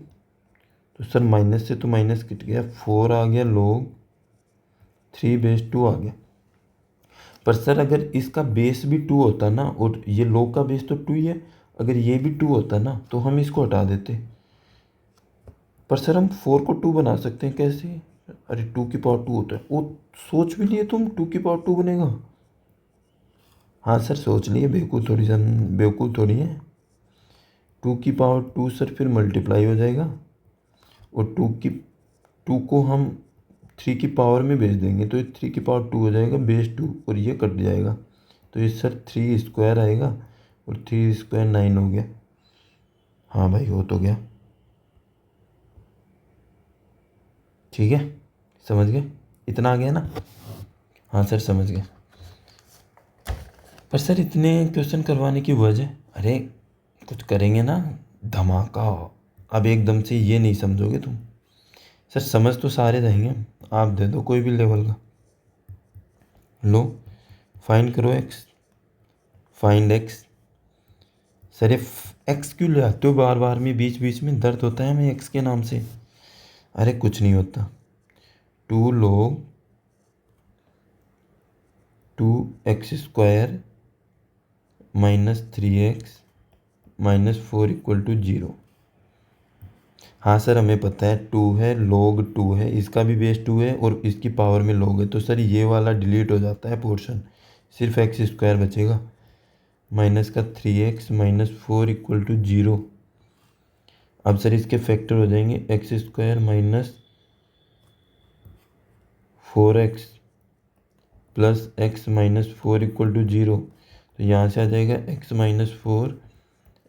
तो सर माइनस से तो माइनस कट गया, 4 आ गया, log 3/2 आ गया। पर सर अगर इसका बेस भी 2 होता ना, और ये log का बेस तो 2 ही है, अगर ये भी 2 होता ना तो हम इसको हटा देते। पर सर हम 4 को 2 बना सकते हैं कैसे, अरे 2 की पावर 2 होता है, वो सोच भी लिए तुम, 2 की पावर 2 बनेगा। हाँ सर सोच लिए, बेवकूफ़ थोड़ी सन, बेवकूफ़ थोड़ी है। 2 की पावर 2 सर फिर मल्टीप्लाई हो जाएगा, और 2 को हम 3 की पावर में भेज देंगे, तो ये 3 की पावर 2 हो जाएगा बेस 2, और ये कट जाएगा, तो ये सर 3² आएगा, और 3² 9 हो गया। हाँ भाई हो तो गया, ठीक है समझ गए, इतना आ गया ना। हाँ सर समझ गए। पर सर इतने क्वेश्चन करवाने की वजह, अरे कुछ करेंगे ना धमाका, अब एकदम से ये नहीं समझोगे तुम। सर समझ तो सारे रहेंगे, आप दे दो कोई भी लेवल का। लो फाइंड करो एक्स, फाइंड एक्स। सर ये एक्स क्यों ले आते हो बार बार में, बीच बीच में दर्द होता है हमें एक्स के नाम से। अरे कुछ नहीं होता, 2 log 2x² -3x -4 = 0। हाँ सर हमें पता है 2 है, log 2 है, इसका भी बेस 2 है, और इसकी पावर में log है, तो सर ये वाला डिलीट हो जाता है पोर्शन, सिर्फ x² बचेगा, माइनस का 3x -4 = 0। अब सर इसके फैक्टर हो जाएंगे, x² -4x प्लस x -4 = 0, तो यहाँ से आ जाएगा x -4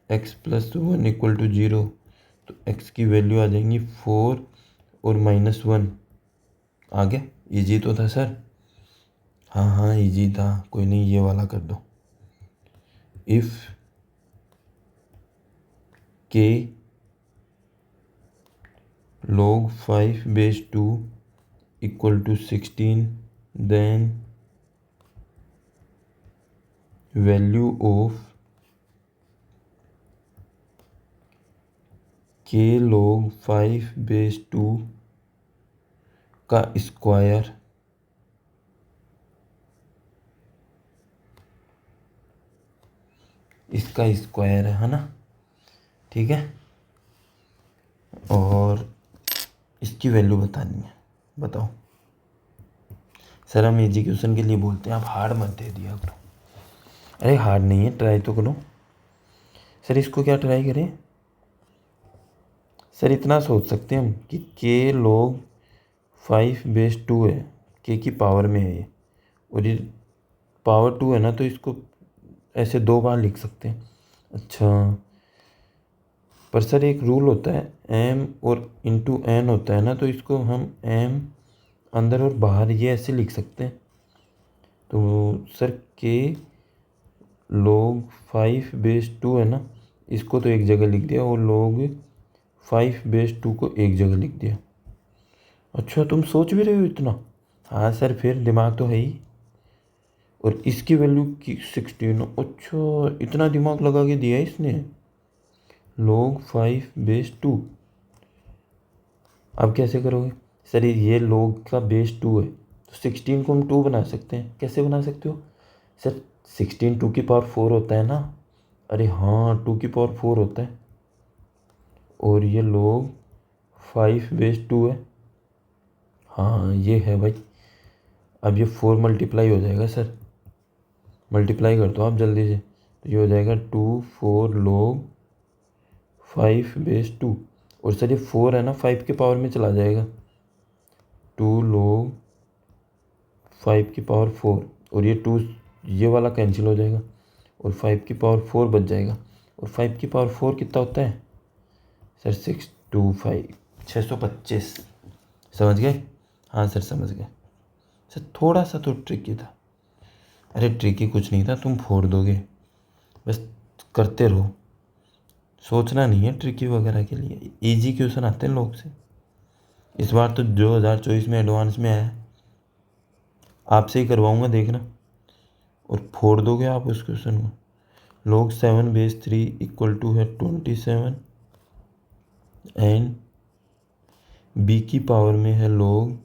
x + 1 = 0, तो x की वैल्यू आ जाएंगी 4 और -1। आ गया, ईजी तो था सर। हाँ हाँ ईजी था, कोई नहीं ये वाला कर दो। If k log 5/2 = 16, then value of के log 5/2 का स्क्वायर इसका स्क्वायर है ना, ठीक है। और इसकी वैल्यू बतानी है, बताओ। सर हम एग्जीक्यूशन के लिए बोलते हैं, आप हार्ड मत दे दिया करो। अरे हार्ड नहीं है, ट्राई तो करो। सर इसको क्या ट्राई करें? सर इतना सोच सकते हैं हम कि के log 5/2 है, के की पावर में है ये, और ये पावर 2 है ना, तो इसको ऐसे 2 बार लिख सकते हैं। अच्छा, पर सर एक रूल होता है m और इंटू n होता है ना, तो इसको हम m अंदर और बाहर ये ऐसे लिख सकते हैं। तो सर के log 5/2 है ना, इसको तो एक जगह लिख दिया, और log 5/2 को एक जगह लिख दिया। अच्छा तुम सोच भी रहे हो इतना? हाँ सर, फिर दिमाग तो है ही। और इसकी वैल्यू की 16। अच्छा इतना दिमाग लगा के दिया इसने। log 5/2। अब कैसे करोगे? सर ये log का बेस 2 है, तो 16 को हम 2 बना सकते हैं। कैसे बना सकते हो? सर 16 2 की पावर 4 होता है ना। अरे हाँ, 2 की पावर 4 होता है, और ये log 5/2 है। हाँ ये है भाई। अब ये 4 मल्टीप्लाई हो जाएगा सर, मल्टीप्लाई कर दो आप जल्दी से, तो ये हो जाएगा 2 4 log 5/2। और सर ये 4 है ना, 5 के पावर में चला जाएगा, 2 log 5 की पावर 4, और ये 2 ये वाला कैंसिल हो जाएगा, और 5 की पावर 4 बच जाएगा। और 5 की पावर 4 कितना होता है सर? 625, 625। समझ गए? हाँ सर समझ गए। सर थोड़ा सा तो ट्रिकी था। अरे ट्रिकी कुछ नहीं था, तुम फोड़ दोगे, बस करते रहो। सोचना नहीं है ट्रिकी वगैरह के लिए, इजी क्वेश्चन आते हैं लोग से। इस बार तो 2024 में एडवांस में आया है, आपसे ही करवाऊँगा देखना, और फोड़ दोगे आप उस क्वेश्चन को। log 7/3 इक्वल टू है 27, एंड b की पावर में है log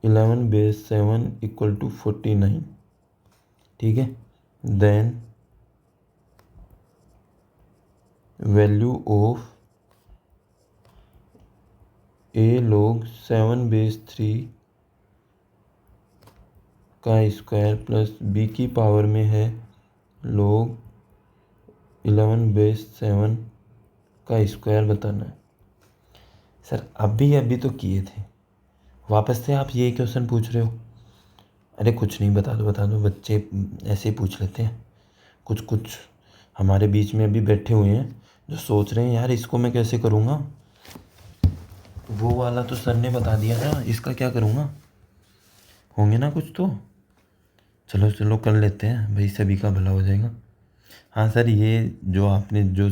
11/7 इक्वल टू 49, ठीक है। Then value of a log 7/3 का स्क्वायर प्लस b की पावर में है log 11/7 का स्क्वायर बताना है। सर अभी तो किए थे, वापस से आप ये क्वेश्चन पूछ रहे हो? अरे कुछ नहीं, बता दो, बच्चे ऐसे ही पूछ लेते हैं। कुछ कुछ हमारे बीच में अभी बैठे हुए हैं जो सोच रहे हैं यार इसको मैं कैसे करूँगा, वो वाला तो सर ने बता दिया ना, इसका क्या करूँगा। होंगे ना कुछ तो। चलो चलो कर लेते हैं भाई, सभी का भला हो जाएगा। हाँ सर, ये जो आपने जो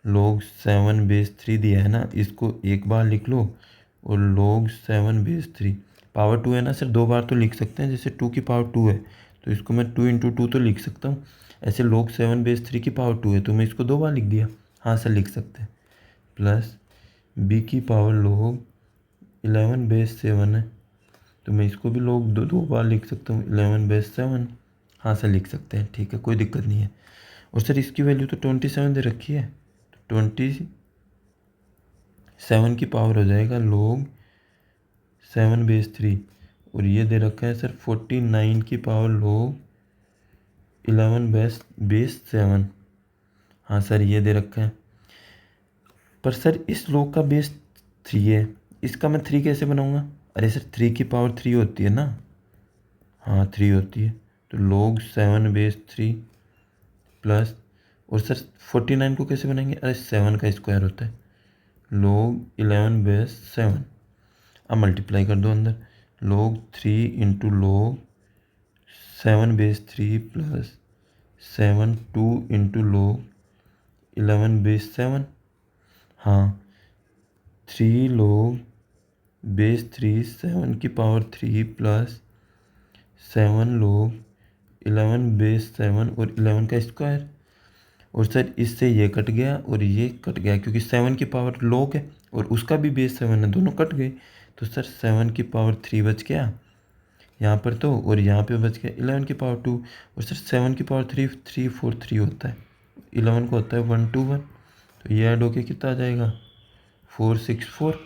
log 7/3 दिया है ना, इसको एक बार लिख लो, और log 7/3 पावर 2 है ना सर, 2 बार तो लिख सकते हैं। जैसे 2 की पावर 2 है तो इसको मैं 2 × 2 तो लिख सकता हूँ। ऐसे log 7/3 की पावर 2 है तो मैं इसको 2 बार लिख दिया। हाँ सर लिख सकते हैं। प्लस b की पावर log 11/7 है, तो मैं इसको भी log 2 बार लिख सकता हूँ, 11/7। हाँ सर लिख सकते हैं, ठीक है, कोई दिक्कत नहीं है। और सर इसकी वैल्यू तो 27 दे रखी है, 27 की पावर हो जाएगा log 7/3, और ये दे रखा है सर 49 की पावर log 11/7। हाँ सर ये दे रखा है, पर सर इस log का बेस 3 है, इसका मैं 3 कैसे बनाऊंगा? अरे सर 3 की पावर 3 होती है ना। हाँ 3 होती है, तो log 7/3 प्लस, और सर 49 को कैसे बनाएंगे? अरे 7 का स्क्वायर होता है, log 11/7। अब मल्टीप्लाई कर दो अंदर, log 3 × log 7/3 प्लस 7 2 × log 11/7। हाँ 3 log/3 7 की पावर 3 प्लस 7 log 11/7 और 11 का स्क्वायर। और सर इससे ये कट गया और ये कट गया, क्योंकि 7 की पावर log है और उसका भी बेस 7 है, दोनों कट गए। तो सर 7 की पावर 3 बच गया यहाँ पर तो, और यहाँ पे बच गया 11 की पावर 2। और सर 7 की पावर 3 3 4 3 होता है, 11 को होता है 1 2 1, तो ये ऐड होके कितना आ जाएगा 4 6 4।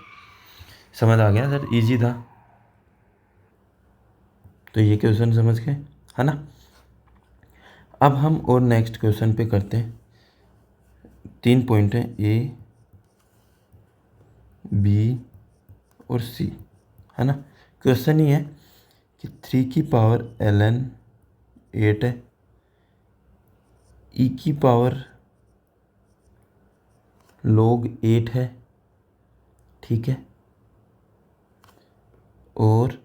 समझ आ गया सर, इजी था। तो ये क्वेश्चन समझ गए है ना। अब हम और नेक्स्ट क्वेश्चन पे करते हैं। 3 पॉइंट हैं, ए बी और सी, है ना। क्वेश्चन ये है कि 3 की पावर ln 8 है, e की पावर log 8 है, ठीक है, और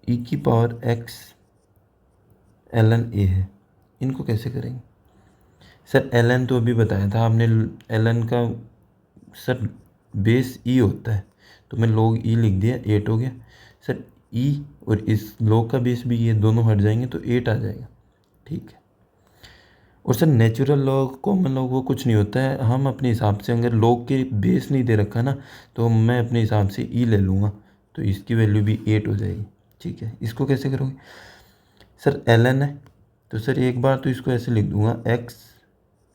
e की पावर x ln a है। इनको कैसे करेंगे सर? ln तो अभी बताया था आपने, ln का सर बेस e होता है, तो मैं log e लिख दिया, 8 हो गया सर। e और इस log का बेस भी, ये दोनों हट जाएंगे तो 8 आ जाएगा, ठीक है। और sir natural log, common log वो कुछ नहीं होता है, हम अपने हिसाब से, अगर log के बेस नहीं दे रखा ना, तो मैं अपने हिसाब से e ले लूँगा, तो इसकी वैल्यू भी 8 हो जाएगी, ठीक है। इसको कैसे करोगे सर? ln है तो सर एक बार तो इसको ऐसे लिख दूंगा, x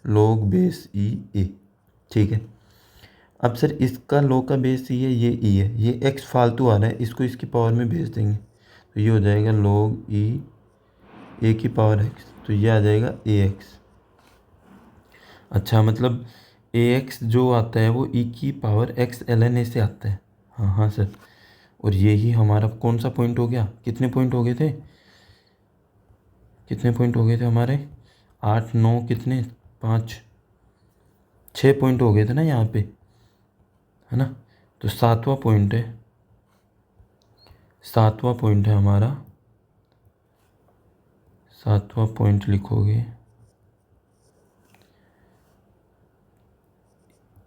log base e a, ठीक है। अब सर इसका log का बेस e है, ये e है, ये x फालतू आ रहा है, इसको इसकी पावर में भेज देंगे, तो ये हो जाएगा log e a की पावर x, तो ये आ जाएगा ax। अच्छा, मतलब ax जो आता है वो e की पावर x ln a से आता है। हाँ हाँ सर, और यही हमारा कौन सा पॉइंट हो गया? कितने पॉइंट हो गए थे? कितने पॉइंट हो गए थे हमारे? 8 9 कितने, 5 6 पॉइंट हो गए थे ना यहाँ पे, है ना। तो 7वां पॉइंट है, 7वां पॉइंट है हमारा, 7वां पॉइंट लिखोगे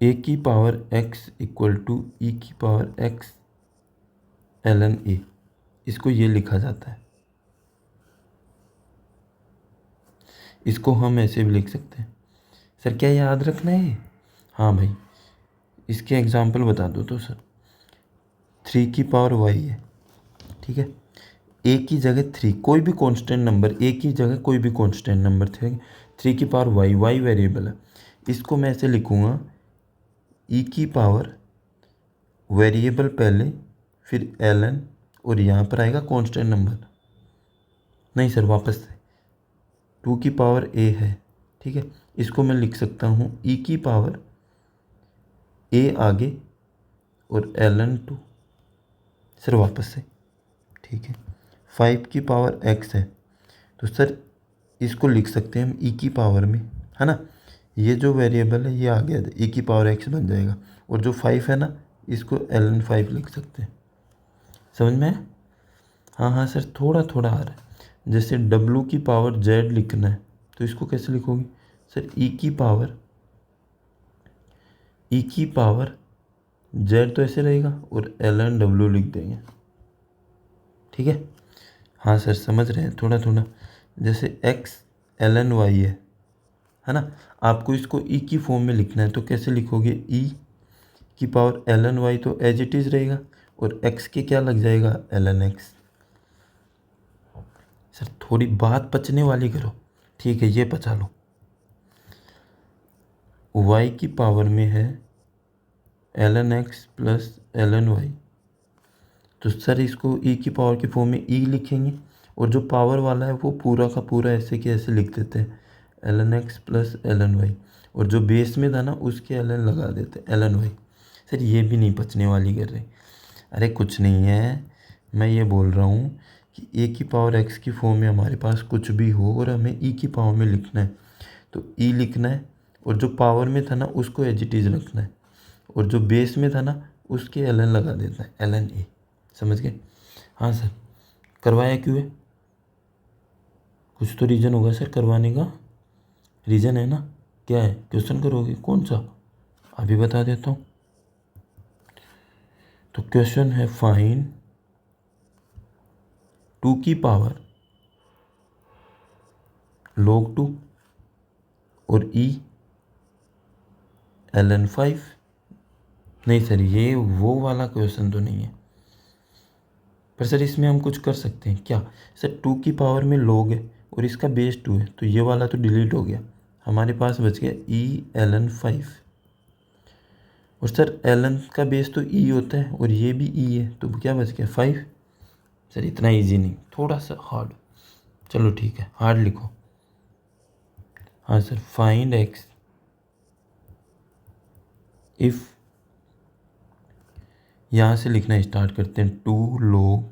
a की power x equal to e की पावर x ln a, इसको ये लिखा जाता है। इसको हम ऐसे भी लिख सकते हैं सर, क्या याद रखना है? हाँ भाई, इसके एग्जाम्पल बता दो तो सर। 3 की पावर y है, ठीक है, a की जगह 3, कोई भी कांस्टेंट नंबर, a की जगह कोई भी कांस्टेंट नंबर थे, 3 की पावर y वेरिएबल है। इसको मैं ऐसे लिखूँगा, e की पावर वेरिएबल पहले, फिर ln, और यहाँ पर आएगा कांस्टेंट नंबर। नहीं सर, वापस से 2 की पावर a है, ठीक है, इसको मैं लिख सकता हूँ e की पावर a आगे और ln 2, सर वापस से, ठीक है। 5 की पावर x है, तो सर इसको लिख सकते हैं हम e की पावर में, है ना। ये जो वेरिएबल है ये आ गया, e की पावर x बन जाएगा, और जो 5 है ना, इसको ln 5 लिख सकते हैं। समझ में आया? हाँ हाँ सर, थोड़ा थोड़ा आ रहा है। जैसे w की पावर z लिखना है, तो इसको कैसे लिखोगे सर? e की पावर z तो ऐसे रहेगा, और ln w लिख देंगे, ठीक है। हाँ सर, समझ रहे हैं थोड़ा थोड़ा। जैसे x ln y है ना, आपको इसको e की फॉर्म में लिखना है, तो कैसे लिखोगे? e की पावर ln y तो एज इट इज़ रहेगा, और x के क्या लग जाएगा? ln x। सर थोड़ी बात पचने वाली करो, ठीक है, ये पचा लो। y की पावर में है ln x plus ln y, तो सर इसको e की पावर की फॉर्म में e लिखेंगे, और जो पावर वाला है वो पूरा का पूरा ऐसे के ऐसे लिख देते हैं, ln x plus ln y, और जो बेस में था ना उसके ln लगा देते हैं, ln y। सर ये भी नहीं पचने वाली कर रहे। अरे कुछ नहीं है, मैं ये बोल रहा हूँ कि a की पावर x की फॉर्म में हमारे पास कुछ भी हो और हमें e की पावर में लिखना है, तो e लिखना है, और जो पावर में था ना उसको एज इट इज़ रखना है, और जो बेस में था ना उसके ln लगा देता है, ln a। समझ गए? हाँ सर, करवाया क्यों है? कुछ तो रीज़न होगा सर करवाने का, रीज़न है ना? क्या है? क्वेश्चन करोगे कौन सा? अभी बता देता हूँ। तो क्वेश्चन है, फाइंड 2 की पावर log 2 और ई ln5। नहीं सर, ये वो वाला क्वेश्चन तो नहीं है, पर सर इसमें हम कुछ कर सकते हैं क्या सर। 2 की पावर में log है और इसका बेस 2 है, तो ये वाला तो डिलीट हो गया, हमारे पास बच गया ई ln5। और सर ln का बेस तो ई होता है और ये भी ई है, तो क्या बच गया 5। सर इतना इजी नहीं, थोड़ा सा हार्ड। चलो ठीक है, हार्ड लिखो। हाँ सर, फाइंड एक्स इफ़, यहाँ से लिखना स्टार्ट करते हैं। 2 log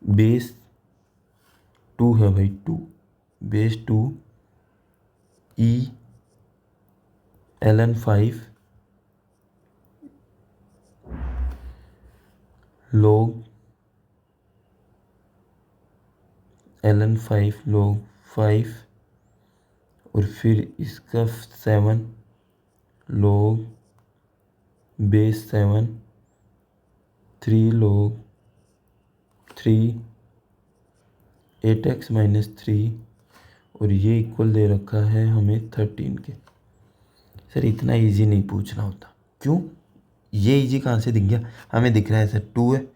बेस 2 है भाई, 2 बेस 2 ई ln5 log ln5 log 5 और फिर इसका 7 log base 7 3 log 3 8x minus 3 और ये इक्वल दे रखा है हमें 13 के। सर इतना इजी नहीं पूछना होता, क्यों? ये इजी कहाँ से दिख गया? हमें दिख रहा है सर 2 है,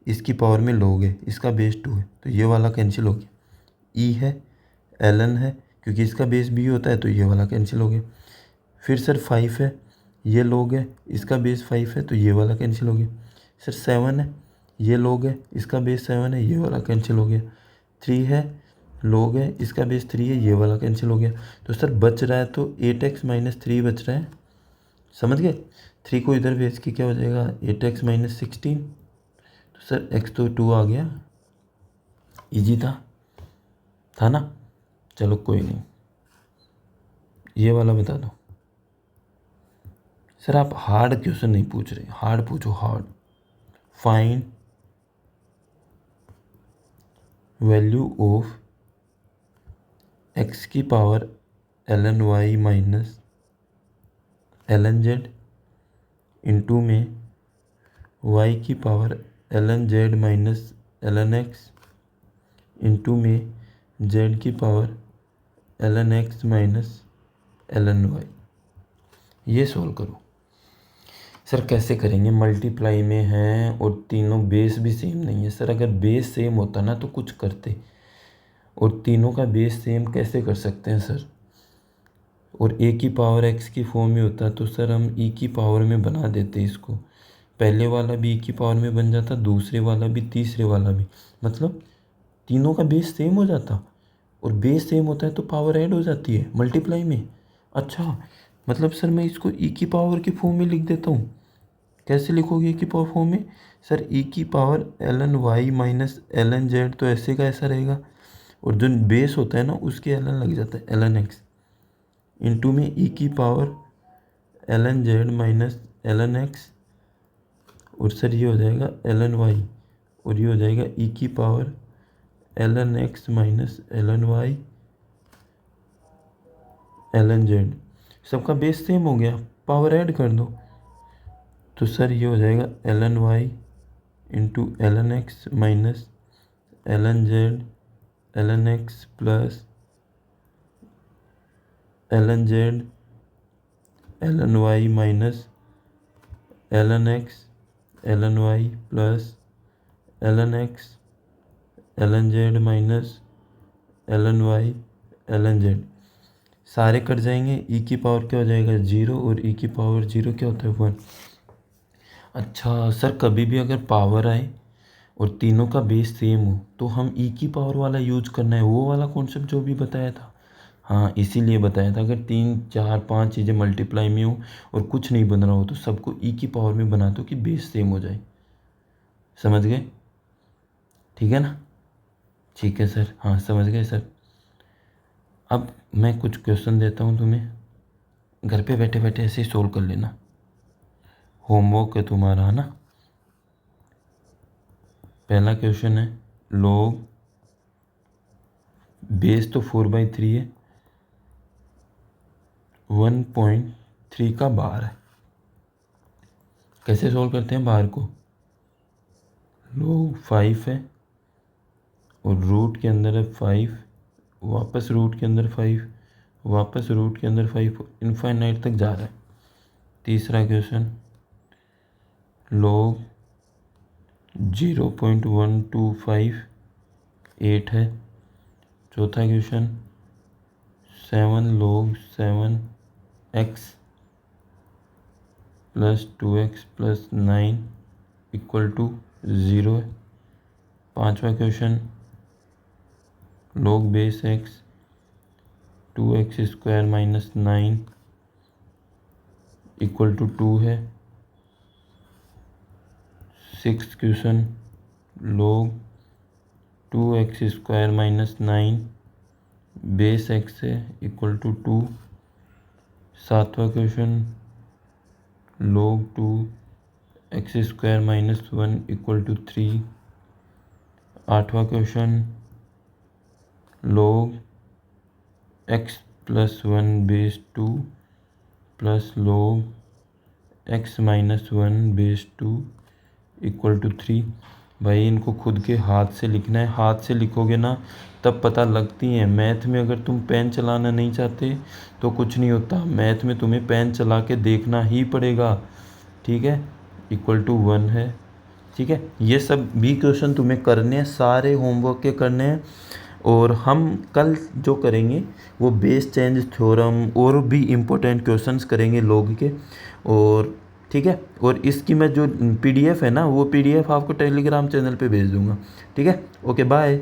इसकी पावर में log है, इसका बेस 2 है, तो ये वाला कैंसिल हो गया। ई है, ln है, क्योंकि इसका बेस भी होता है, तो ये वाला कैंसिल हो गया। फिर सर 5 है, ये log है, इसका बेस 5 है, तो ये वाला कैंसिल हो गया। सर 7 है, ये log है, इसका बेस 7 है, ये वाला कैंसिल हो गया। 3 है, log है, इसका बेस 3 है, ये वाला कैंसिल हो गया। तो सर बच रहा है तो 8x माइनस 3 बच रहा है, समझ गए? 3 को इधर भेज के क्या हो जाएगा 8x माइनस 16। तो सर x तो 2 आ गया, इजी था ना? चलो कोई नहीं, ये वाला बता दो। सर आप हार्ड क्वेश्चन नहीं पूछ रहे, हार्ड पूछो, hard. Find value of x की power ln y minus ln z into में y की power ln z minus ln x into में z की power ln x minus ln y। ये सॉल्व करो। सर कैसे करेंगे? मल्टीप्लाई में हैं और तीनों बेस भी सेम नहीं है। सर अगर बेस सेम होता ना तो कुछ करते, और तीनों का बेस सेम कैसे कर सकते हैं सर? और ए की पावर एक्स की फॉर्म में होता तो सर हम ई की पावर में बना देते इसको। पहले वाला भी ई की पावर में बन जाता, दूसरे वाला भी, तीसरे वाला भी, मतलब तीनों का बेस सेम हो जाता। और बेस सेम होता है तो पावर ऐड हो जाती है मल्टीप्लाई में। अच्छा, मतलब सर मैं इसको ई की पावर की फॉर्म में लिख देता हूँ। कैसे लिखोगे ई की पावर फॉर्म में? सर ई की power ln y minus ln z, तो ऐसे का ऐसा रहेगा, और जो बेस होता है ना उसके ln लग जाता है ln x इंटू में ई की power ln z minus ln x, और सर ये हो जाएगा ln y, और ये हो जाएगा ई की power ln x minus ln y ln z। सबका बेस सेम हो गया, पावर ऐड कर दो, तो सर ये हो जाएगा ln y into ln x minus ln z ln x plus ln z ln y minus ln x ln y plus ln x ln z minus ln y ln z। सारे कट जाएंगे, ई की पावर क्या हो जाएगा 0, और ई की पावर 0 क्या होता है 1। अच्छा सर, कभी भी अगर पावर आए और तीनों का बेस सेम हो तो हम ई की पावर वाला यूज करना है, वो वाला कॉन्सेप्ट जो भी बताया था। हाँ इसीलिए बताया था, अगर 3 4 5 चीज़ें मल्टीप्लाई में हो और कुछ नहीं बन रहा हो तो सबको ई की पावर में बना दो कि बेस सेम हो जाए। समझ गए? ठीक है ना? ठीक है सर, हाँ समझ गए सर। अब मैं कुछ क्वेश्चन देता हूँ तुम्हें, घर पे बैठे बैठे ऐसे ही सोल्व कर लेना, होमवर्क है तुम्हारा, है ना? पहला क्वेश्चन है, log बेस तो 4/3 है, 1.3 का बार है। कैसे सोल्व करते हैं बार को? log 5 है और रूट के अंदर है 5, वापस रूट के अंदर 5, वापस रूट के अंदर 5 इनफाइनाइट तक जा रहा है। तीसरा क्वेश्चन log 0.1258 है। चौथा question 7 log 7x plus 2x plus 9 equal to 0 है। पांचवा question log base x 2x square minus 9 equal to 2 है। Six question log 2x square minus 9 base x है इक्वल टू 2। सातवां question log 2x square minus 1 equal to 3। आठवां question log x plus 1 base 2 plus log x minus 1 base 2 equal to 3। भाई इनको खुद के हाथ से लिखना है। हाथ से लिखोगे ना तब पता लगती है। मैथ में अगर तुम पेन चलाना नहीं चाहते तो कुछ नहीं होता। मैथ में तुम्हें पेन चला के देखना ही पड़ेगा। ठीक है, इक्वल टू 1 है। ठीक है, ये सब भी क्वेश्चन तुम्हें करने हैं, सारे होमवर्क के करने हैं। और हम कल जो करेंगे वो बेस चेंज थ्योरम और भी इम्पोर्टेंट क्वेश्चंस करेंगे लॉग के। और ठीक है, और इसकी मैं जो पीडीएफ है ना वो पीडीएफ आपको टेलीग्राम चैनल पे भेज दूंगा। ठीक है, ओके बाय।